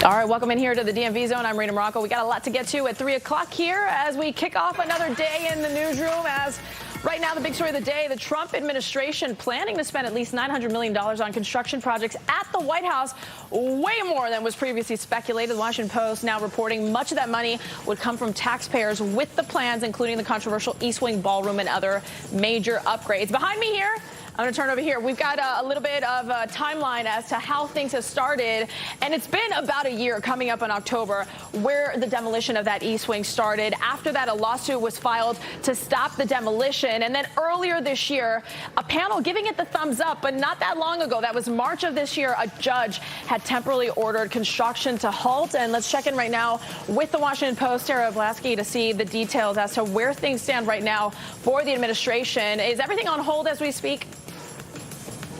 All right, welcome in here to the DMV Zone. I'm Rena Morocco. We got a lot to get to at 3 o'clock here as we kick off another day in the newsroom. As right now, the big story of the day, the Trump administration planning to spend at least $900 million on construction projects at the White House, way more than was previously speculated. The Washington Post now reporting much of that money would come from taxpayers with the plans, including the controversial East Wing ballroom and other major upgrades. Behind me here, I'm going to turn over here. We've got a little bit of a timeline as to how things have started. And it's been about a year coming up in October where the demolition of that East Wing started. After that, a lawsuit was filed to stop the demolition. And then earlier this year, a panel giving it the thumbs up. But not that long ago, that was March of this year, a judge had temporarily ordered construction to halt. And let's check in right now with the Washington Post, Sarah Blasky, to see the details as to where things stand right now for the administration. Is everything on hold as we speak?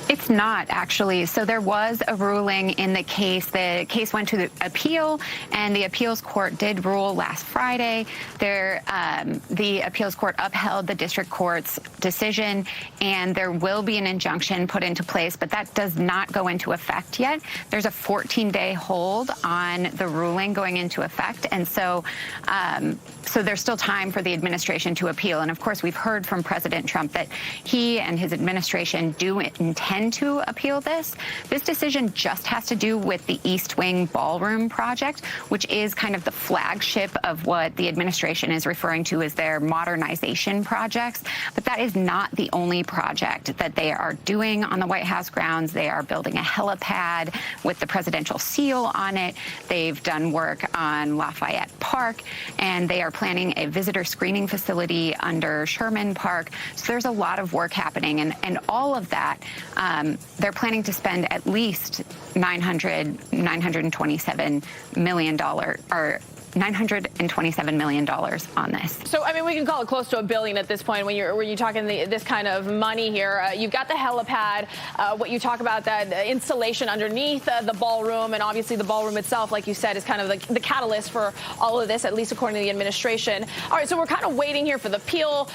It's not, actually. So there was a ruling in the case. The case went to the appeal, and the appeals court did rule last Friday. The appeals court upheld the district court's decision, and there will be an injunction put into place, but that does not go into effect yet. There's a 14-day hold on the ruling going into effect, and so there's still time for the administration to appeal. And of course, we've heard from President Trump that he and his administration do intend to appeal this. This decision just has to do with the East Wing ballroom project, which is kind of the flagship of what the administration is referring to as their modernization projects. But that is not the only project that they are doing on the White House grounds. They are building a helipad with the presidential seal on it. They've done work on Lafayette Park, and they are planning a visitor screening facility under Sherman Park. So there's a lot of work happening, and all of that, they're planning to spend at least $927 million, or $927 million on this. So, I mean, we can call it close to $1 billion at this point when you're talking this kind of money here. You've got the helipad, what you talk about, that installation underneath the ballroom, and obviously the ballroom itself, like you said, is kind of the catalyst for all of this, at least according to the administration. All right, so we're kind of waiting here for the appeal,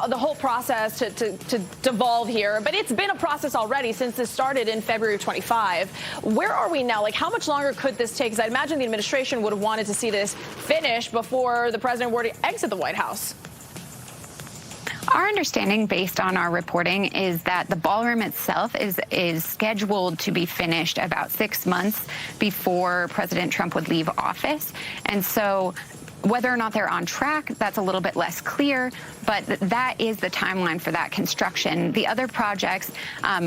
the whole process to devolve here. But it's been a process already since this started in February of 25. Where are we now? Like, how much longer could this take? Because I imagine the administration would have wanted to see this finish before the president were to exit the White House. Our understanding, based on our reporting, is that the ballroom itself is scheduled to be finished about 6 months before President Trump would leave office. And so whether or not they're on track, that's a little bit less clear, but that is the timeline for that construction. The other projects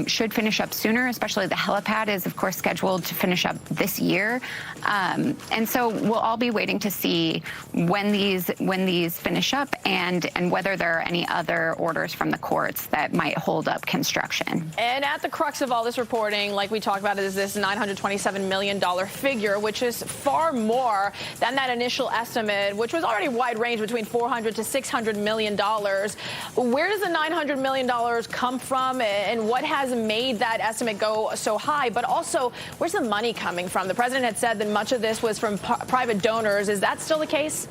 should finish up sooner, especially the helipad is, of course, scheduled to finish up this year. And so we'll all be waiting to see when these finish up and whether there are any other orders from the courts that might hold up construction. And at the crux of all this reporting, like we talked about, is this $927 million figure, which is far more than that initial estimate, which was already wide range between $400 to $600 million. Where does the $900 million come from, and what has made that estimate go so high? But also, where's the money coming from? The president had said that much of this was from private donors. Is that still the case?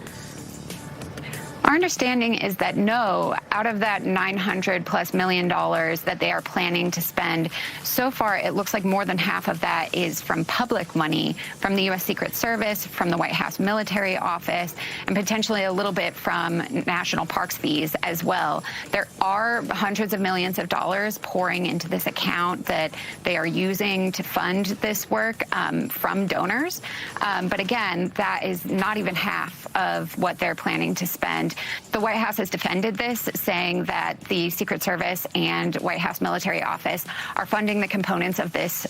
Our understanding is that no, out of that $900+ million that they are planning to spend, so far it looks like more than half of that is from public money, from the U.S. Secret Service, from the White House Military Office, and potentially a little bit from national parks fees as well. There are hundreds of millions of dollars pouring into this account that they are using to fund this work from donors. But again, that is not even half of what they're planning to spend. The White House has defended this, saying that the Secret Service and White House Military Office are funding the components of this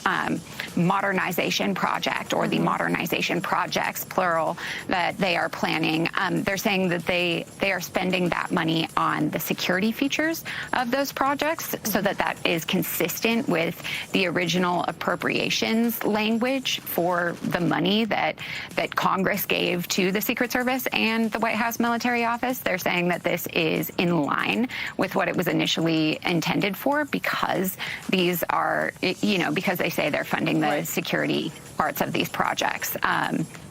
modernization project, or the modernization projects, plural, that they are planning. They're saying that they are spending that money on the security features of those projects so that that is consistent with the original appropriations language for the money that Congress gave to the Secret Service and the White House Military Office. They're saying that this is in line with what it was initially intended for, because these are, because they say they're funding the security parts of these projects.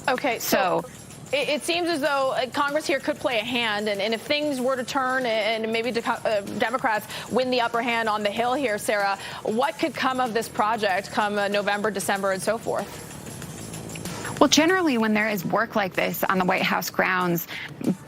Okay, so it seems as though Congress here could play a hand, and if things were to turn and maybe Democrats win the upper hand on the Hill here, Sarah, what could come of this project come November, December, and so forth? Well, generally, when there is work like this on the White House grounds,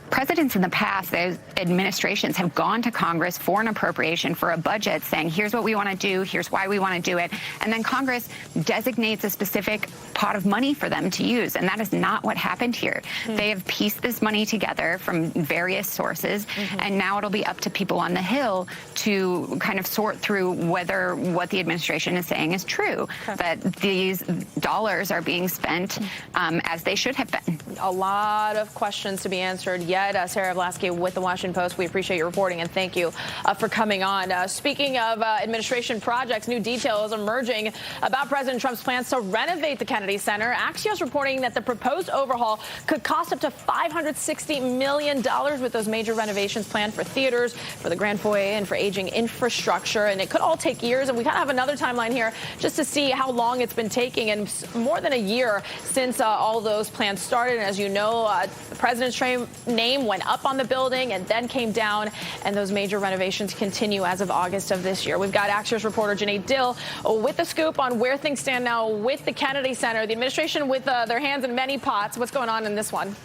presidents in the past, those administrations have gone to Congress for an appropriation for a budget saying, here's what we want to do, here's why we want to do it. And then Congress designates a specific pot of money for them to use. And that is not what happened here. They have pieced this money together from various sources. And now it'll be up to people on the Hill to kind of sort through whether what the administration is saying is true, that these dollars are being spent as they should have been. A lot of questions to be answered yet. Sarah Vlasky with the Washington Post. We appreciate your reporting and thank you for coming on. Speaking of administration projects, new details emerging about President Trump's plans to renovate the Kennedy Center. Axios reporting that the proposed overhaul could cost up to $560 million with those major renovations planned for theaters, for the Grand Foyer, and for aging infrastructure. And it could all take years. And we kind of have another timeline here just to see how long it's been taking. And more than a year since all those plans started. And as you know, the president's name went up on the building and then came down, and those major renovations continue as of August of this year. We've got Axios reporter Janae Dill with the scoop on where things stand now with the Kennedy Center. The administration with their hands in many pots. What's going on in this one?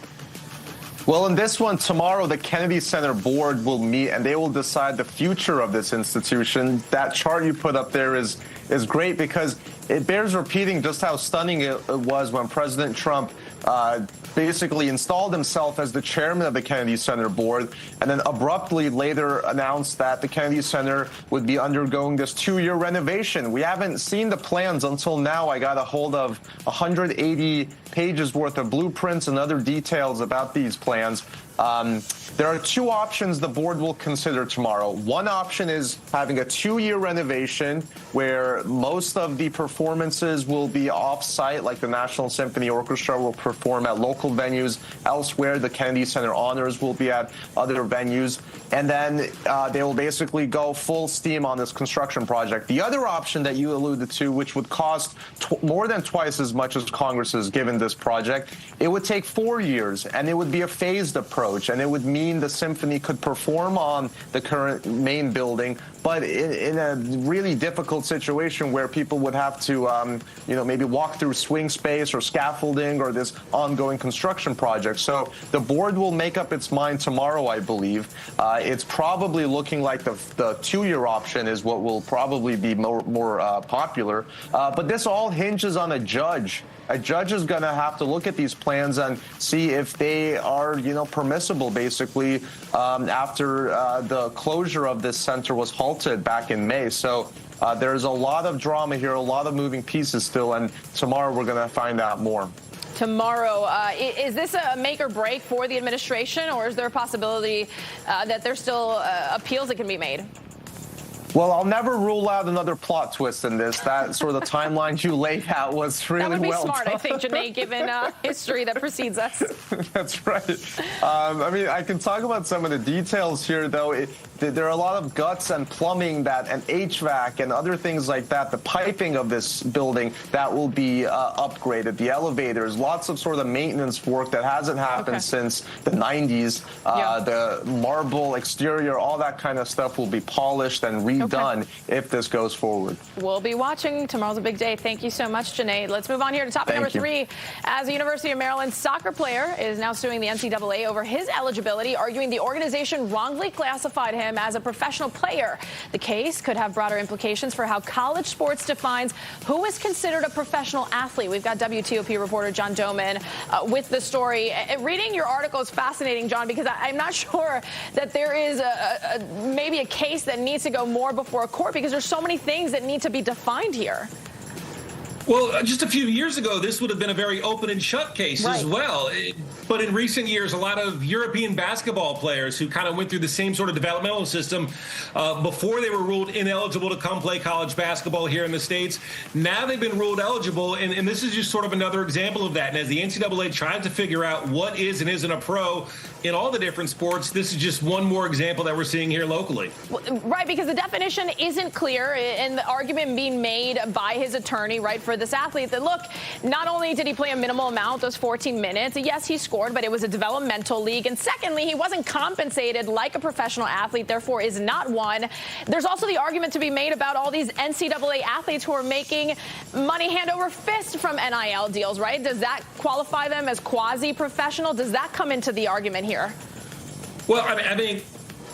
Well, in this one, tomorrow, the Kennedy Center board will meet and they will decide the future of this institution. That chart you put up there is great because it bears repeating just how stunning it was when President Trump basically installed himself as the chairman of the Kennedy Center board and then abruptly later announced that the Kennedy Center would be undergoing this 2-year renovation. We haven't seen the plans until now. I got a hold of 180 pages worth of blueprints and other details about these plans. There are 2 options the board will consider tomorrow. One option is having a 2-year renovation where most of the performances will be off-site, like the National Symphony Orchestra will perform at local venues elsewhere. The Kennedy Center Honors will be at other venues. And then they will basically go full steam on this construction project. The other option that you alluded to, which would cost more than twice as much as Congress has given this project, it would take 4 years, and it would be a phased approach, and it would mean the symphony could perform on the current main building, but in a really difficult situation where people would have to, maybe walk through swing space or scaffolding or this ongoing construction project. So the board will make up its mind tomorrow, I believe. It's probably looking like the 2-year option is what will probably be more popular. But this all hinges on a judge. A judge is going to have to look at these plans and see if they are, permissible, basically, after the closure of this center was halted back in May. So there's a lot of drama here, a lot of moving pieces still, and tomorrow we're going to find out more. Tomorrow, is this a make or break for the administration, or is there a possibility that there's still appeals that can be made? Well, I'll never rule out another plot twist in this. That sort of the timeline you laid out was really well done. That would be smart, I think, Janae, given history that precedes us. That's right. I can talk about some of the details here, though. There are a lot of guts and plumbing and HVAC and other things like that. The piping of this building that will be upgraded. The elevators, lots of sort of maintenance work that hasn't happened since the 90s. The marble exterior, all that kind of stuff will be polished and redone if this goes forward. We'll be watching. Tomorrow's a big day. Thank you so much, Janae. Let's move on here to topic number 3. As a University of Maryland soccer player is now suing the NCAA over his eligibility, arguing the organization wrongly classified him as a professional player. The case could have broader implications for how college sports defines who is considered a professional athlete. We've got WTOP reporter John Doman with the story. Reading your article is fascinating, John, because I'm not sure that there is maybe a case that needs to go more before a court, because there's so many things that need to be defined here. Well, just a few years ago, this would have been a very open and shut case as well. But in recent years, a lot of European basketball players who kind of went through the same sort of developmental system before they were ruled ineligible to come play college basketball here in the States, now they've been ruled eligible. And this is just sort of another example of that. And as the NCAA tries to figure out what is and isn't a pro in all the different sports, this is just one more example that we're seeing here locally. Right, because the definition isn't clear, and the argument being made by his attorney, right, for for this athlete that, look, not only did he play a minimal amount, those 14 minutes, yes, he scored, but it was a developmental league. And secondly, he wasn't compensated like a professional athlete, therefore is not one. There's also the argument to be made about all these NCAA athletes who are making money hand over fist from NIL deals, right? Does that qualify them as quasi-professional? Does that come into the argument here? Well, I mean,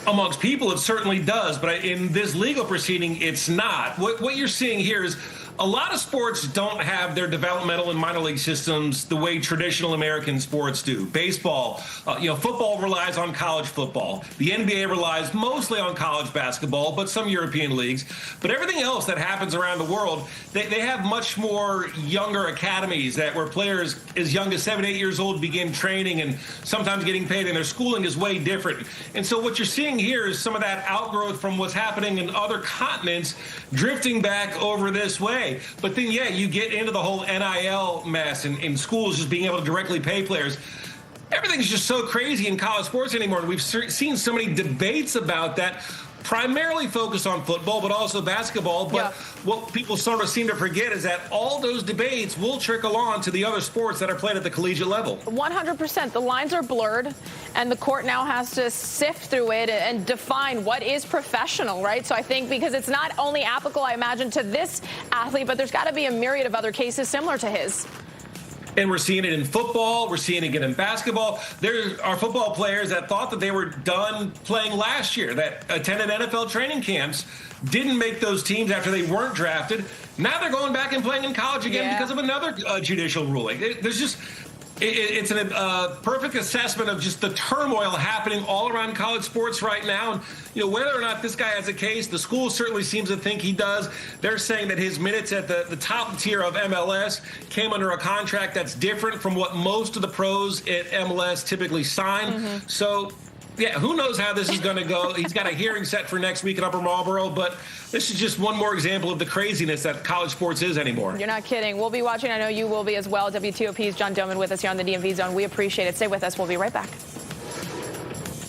amongst people, it certainly does, but in this legal proceeding, it's not. What you're seeing here is a lot of sports don't have their developmental and minor league systems the way traditional American sports do. Baseball, football relies on college football. The NBA relies mostly on college basketball, but some European leagues. But everything else that happens around the world, they have much more younger academies where players as young as 7, 8 years old begin training and sometimes getting paid, and their schooling is way different. And so what you're seeing here is some of that outgrowth from what's happening in other continents drifting back over this way. But then, you get into the whole NIL mess and schools just being able to directly pay players. Everything's just so crazy in college sports anymore. And we've seen so many debates about that, primarily focused on football, but also basketball. But what people sort of seem to forget is that all those debates will trickle on to the other sports that are played at the collegiate level. 100%. The lines are blurred, and the court now has to sift through it and define what is professional, right? So I think because it's not only applicable, I imagine, to this athlete, but there's got to be a myriad of other cases similar to his. And we're seeing it in football. We're seeing it again in basketball. There are football players that thought that they were done playing last year, that attended NFL training camps, didn't make those teams after they weren't drafted. Now they're going back and playing in college again because of another judicial ruling. It's a perfect assessment of just the turmoil happening all around college sports right now. And, whether or not this guy has a case, the school certainly seems to think he does. They're saying that his minutes at the top tier of MLS came under a contract that's different from what most of the pros at MLS typically sign. So, who knows how this is going to go. He's got a hearing set for next week in Upper Marlboro, but this is just one more example of the craziness that college sports is anymore. You're not kidding. We'll be watching. I know you will be as well. WTOP's John Doman with us here on the DMV Zone. We appreciate it. Stay with us. We'll be right back.